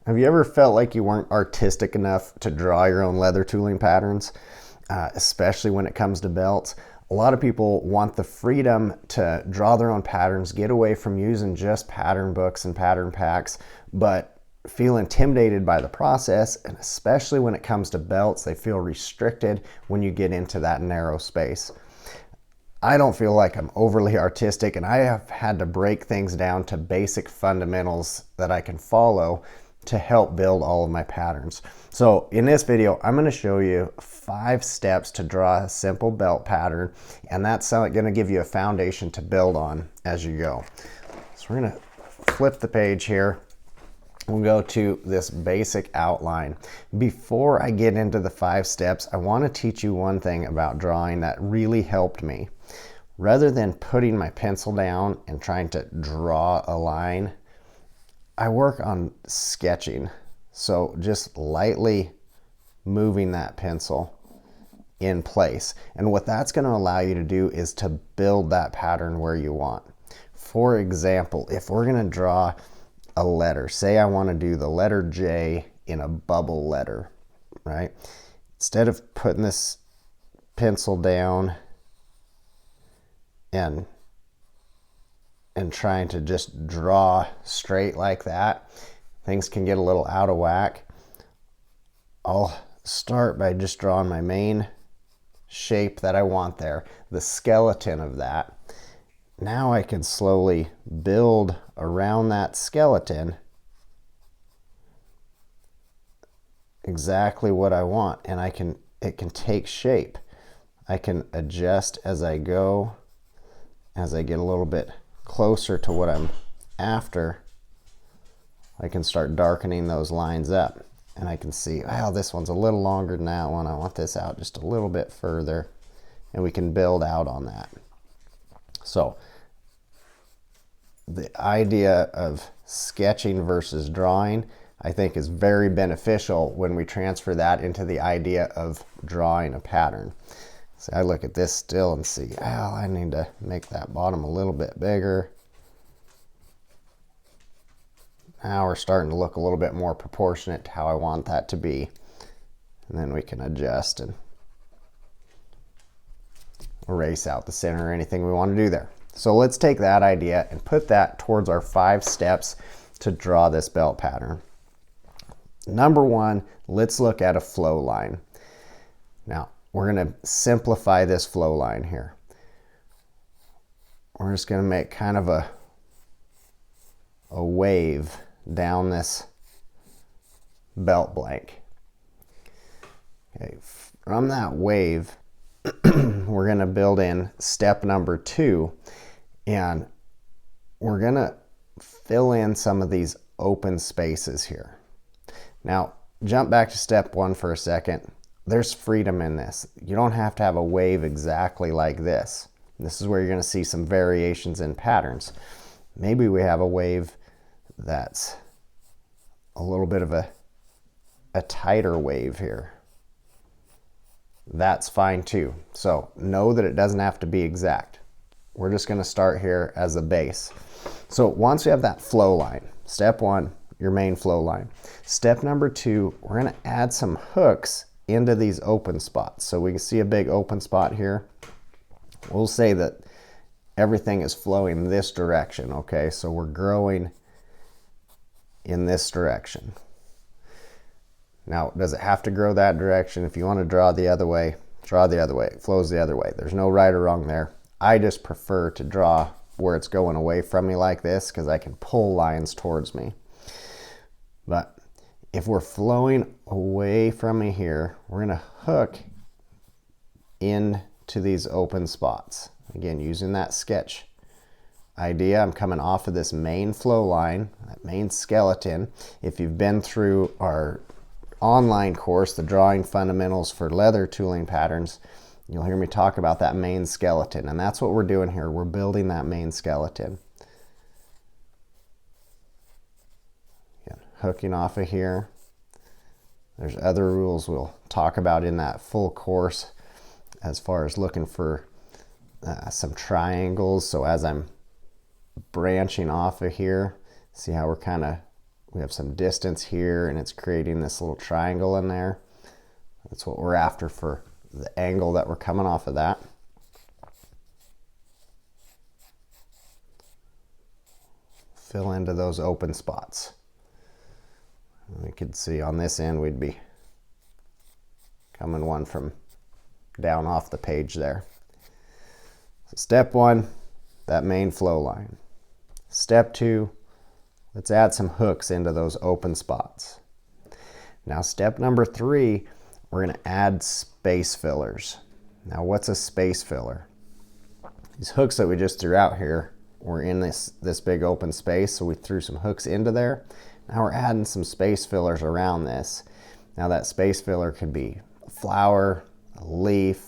Have you ever felt like you weren't artistic enough to draw your own leather tooling patterns, especially when it comes to belts? A lot of people want the freedom to draw their own patterns, get away from using just pattern books and pattern packs, but feel intimidated by the process, and especially when it comes to belts, they feel restricted when you get into that narrow space. I don't feel like I'm overly artistic, and I have had to break things down to basic fundamentals that I can follow to help build all of my patterns. So in this video, I'm going to show you 5 steps to draw a simple belt pattern, and that's going to give you a foundation to build on as you go. So we're going to flip the page here. We'll go to this basic outline. Before I get into the 5 steps, I want to teach you one thing about drawing that really helped me. Rather than putting my pencil down and trying to draw a line, I work on sketching. So just lightly moving that pencil in place. And what that's going to allow you to do is to build that pattern where you want. For example, if we're going to draw a letter, say I want to do the letter J in a bubble letter, right? Instead of putting this pencil down and trying to just draw straight like that, things can get a little out of whack. I'll start by just drawing my main shape that I want there, the skeleton of that. Now I can slowly build around that skeleton exactly what I want, and it can take shape. I can adjust as I go, as I get a little bit closer to what I'm after. I can start darkening those lines up, and I can see, wow, this one's a little longer than that one. I want this out just a little bit further, and we can build out on that. So the idea of sketching versus drawing, I think, is very beneficial when we transfer that into the idea of drawing a pattern. So I look at this still and see, oh, I need to make that bottom a little bit bigger. Now we're starting to look a little bit more proportionate to how I want that to be. And then we can adjust and erase out the center or anything we want to do there. So let's take that idea and put that towards our 5 steps to draw this belt pattern. Number 1, let's look at a flow line. Now, we're going to simplify this flow line here. We're just going to make kind of a wave down this belt blank. Okay, from that wave, we're going to build in step number 2, and we're going to fill in some of these open spaces here. Now, jump back to step 1 for a second. There's freedom in this. You don't have to have a wave exactly like this. This is where you're going to see some variations in patterns. Maybe we have a wave that's a little bit of a tighter wave here. That's fine too. So know that it doesn't have to be exact. We're just going to start here as a base. So once we have that flow line, step 1, your main flow line. Step number 2, we're going to add some hooks into these open spots. So we can see a big open spot here. We'll say that everything is flowing this direction, okay? So we're growing in this direction. Now, does it have to grow that direction? If you want to draw the other way, draw the other way. It flows the other way. There's no right or wrong there. I just prefer to draw where it's going away from me like this because I can pull lines towards me. But if we're flowing away from me here, we're going to hook into these open spots. Again, using that sketch idea, I'm coming off of this main flow line, that main skeleton. If you've been through our online course, the Drawing Fundamentals for Leather Tooling Patterns, you'll hear me talk about that main skeleton, and that's what we're doing here. We're building that main skeleton. Again, hooking off of here. There's other rules we'll talk about in that full course as far as looking for some triangles. So as I'm branching off of here, see how we're kind of we have some distance here, and it's creating this little triangle in there. That's what we're after for the angle that we're coming off of that. Fill into those open spots. We could see on this end we'd be coming one from down off the page there. So step one, that main flow line. Step two, let's add some hooks into those open spots. Now step number three, we're going to add space fillers. Now what's a space filler? These hooks that we just threw out here were in this big open space, so we threw some hooks into there. Now we're adding some space fillers around this. Now that space filler could be a flower, a leaf,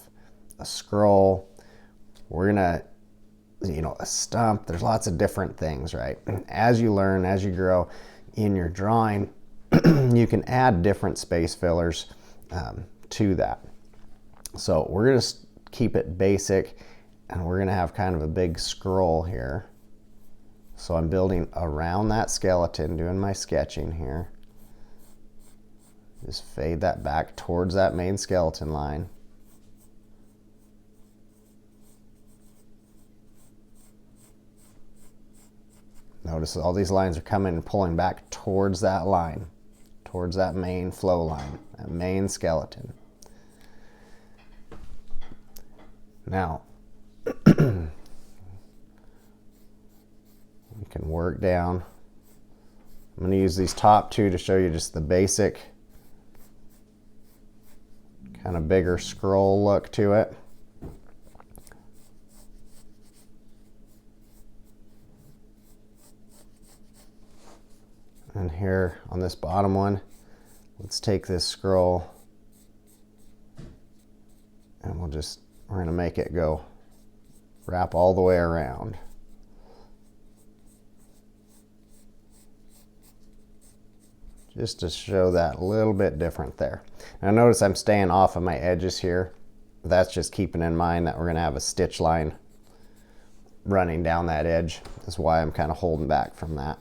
a scroll. We're gonna, a stump. There's lots of different things, right? As you learn, as you grow in your drawing, you can add different space fillers to that. So we're gonna keep it basic, and we're gonna have kind of a big scroll here. So I'm building around that skeleton, doing my sketching here. Just fade that back towards that main skeleton line. Notice all these lines are coming and pulling back towards that line, towards that main flow line, that main skeleton. Now, we can work down. I'm going to use these top two to show you just the basic kind of bigger scroll look to it. And here on this bottom one, let's take this scroll and we're going to make it go wrap all the way around. Just to show that a little bit different there. Now notice I'm staying off of my edges here. That's just keeping in mind that we're going to have a stitch line running down that edge. That's why I'm kind of holding back from that.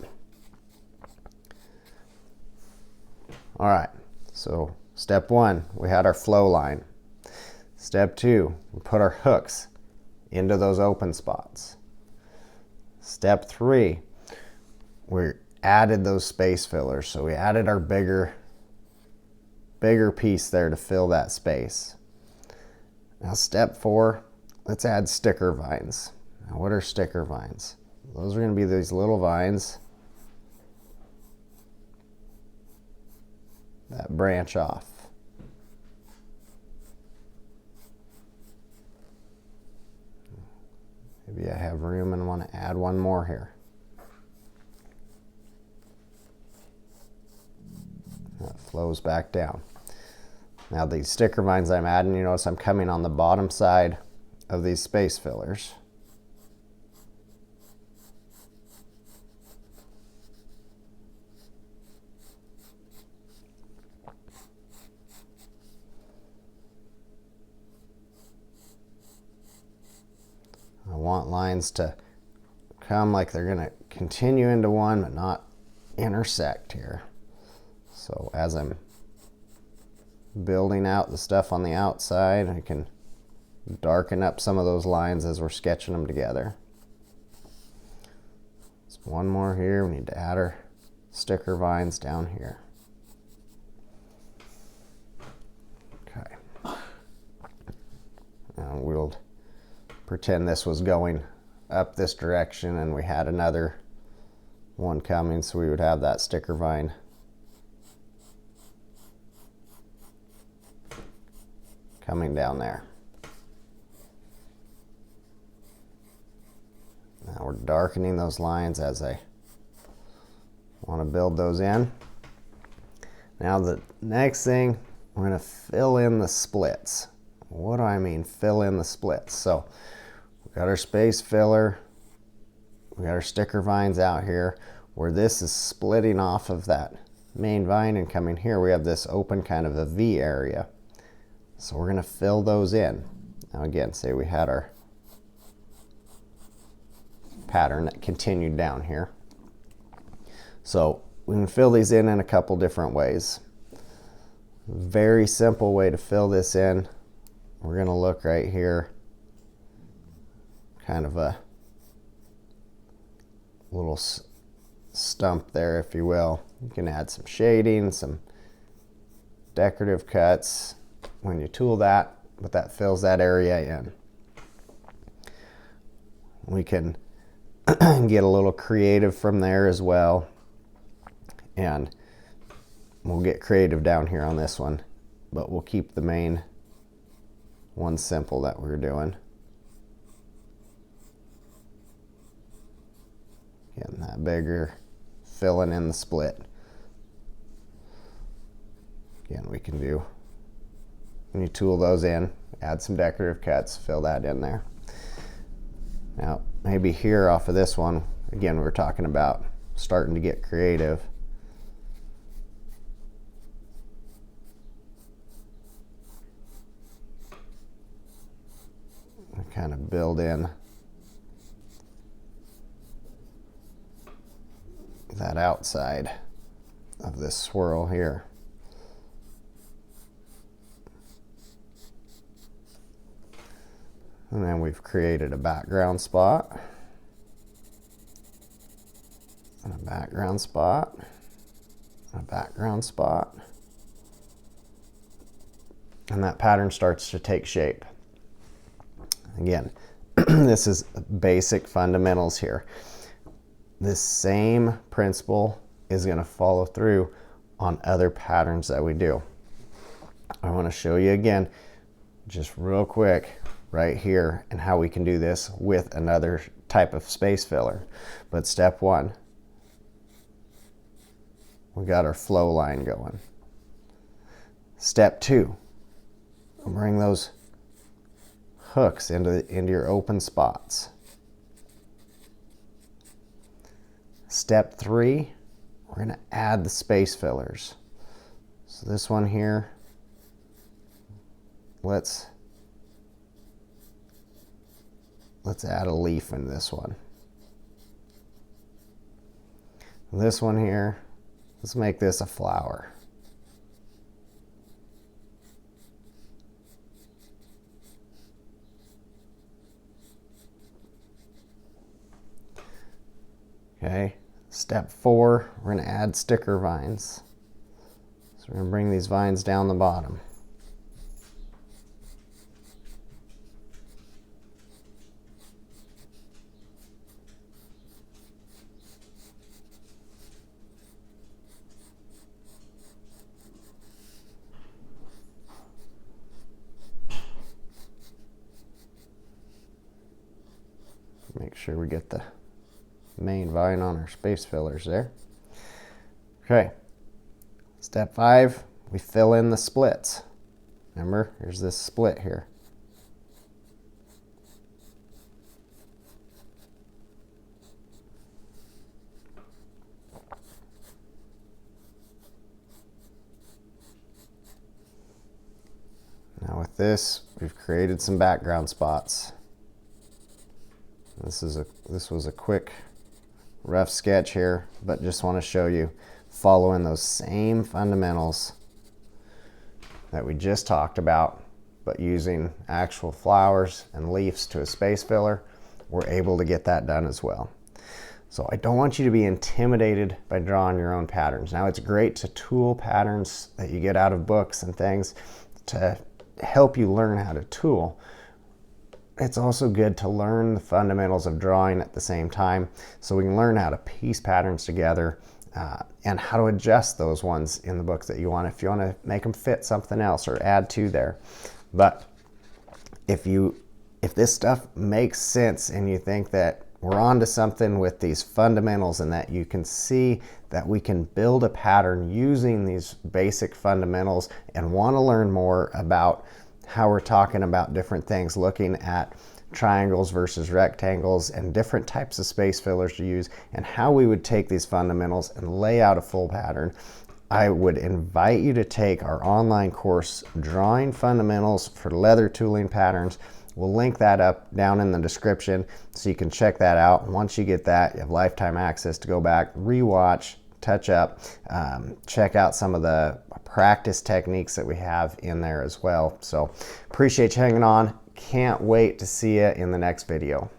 All right, so step one, we had our flow line. Step two, we put our hooks into those open spots. Step three, we added those space fillers. So we added our bigger piece there to fill that space. Now step four, let's add sticker vines. Now what are sticker vines? Those are going to be these little vines that branch off. Maybe I have room and want to add one more here. That flows back down. Now these sticker vines I'm adding, you notice I'm coming on the bottom side of these space fillers. I want lines to come like they're going to continue into one but not intersect here. So as I'm building out the stuff on the outside, I can darken up some of those lines as we're sketching them together. There's one more here. We need to add our sticker vines down here. Okay. And we'll pretend this was going up this direction and we had another one coming, so we would have that sticker vine coming down there. Now we're darkening those lines as I want to build those in. Now the next thing, we're going to fill in the splits. What do I mean, fill in the splits? So we got our space filler, we got our sticker vines out here. Where this is splitting off of that main vine and coming here, we have this open kind of a V area. So we're going to fill those in. Now again, say we had our pattern that continued down here. So we can fill these in a couple different ways. Very simple way to fill this in. We're going to look right here, kind of a little stump there, if you will. You can add some shading, some decorative cuts when you tool that, but that fills that area in. We can get a little creative from there as well, and we'll get creative down here on this one, but we'll keep the main one simple that we're doing. Getting that bigger, filling in the split. Again, we can do, when you tool those in, add some decorative cuts, fill that in there. Now, maybe here off of this one, again, we were talking about starting to get creative. And kind of build in that outside of this swirl here. And then we've created a background spot, and a background spot, and a background spot. And that pattern starts to take shape. Again, this is basic fundamentals here. This same principle is going to follow through on other patterns that we do. I want to show you again, just real quick, right here, and how we can do this with another type of space filler. But step one, we got our flow line going. Step two, bring those hooks into your open spots. Step three, we're going to add the space fillers. So this one here, let's add a leaf in this one. This one here, let's make this a flower. Okay, step four, we're going to add sticker vines. So we're going to bring these vines down the bottom. Make sure we get the main vine on our space fillers there. Okay, step five, we fill in the splits. Remember, here's this split here. Now with this, we've created some background spots. This was a quick, rough sketch here, but just want to show you following those same fundamentals that we just talked about, but using actual flowers and leaves to a space filler, we're able to get that done as well. So I don't want you to be intimidated by drawing your own patterns. Now, it's great to tool patterns that you get out of books and things to help you learn how to tool. It's also good to learn the fundamentals of drawing at the same time, so we can learn how to piece patterns together and how to adjust those ones in the books that you want, if you want to make them fit something else or add to there. But if this stuff makes sense and you think that we're onto something with these fundamentals and that you can see that we can build a pattern using these basic fundamentals and want to learn more about how we're talking about different things, looking at triangles versus rectangles and different types of space fillers to use, and how we would take these fundamentals and lay out a full pattern, I would invite you to take our online course, Drawing Fundamentals for Leather Tooling Patterns. We'll link that up down in the description so you can check that out. And once you get that, you have lifetime access to go back, rewatch, touch up. Check out some of the practice techniques that we have in there as well. So appreciate you hanging on. Can't wait to see you in the next video.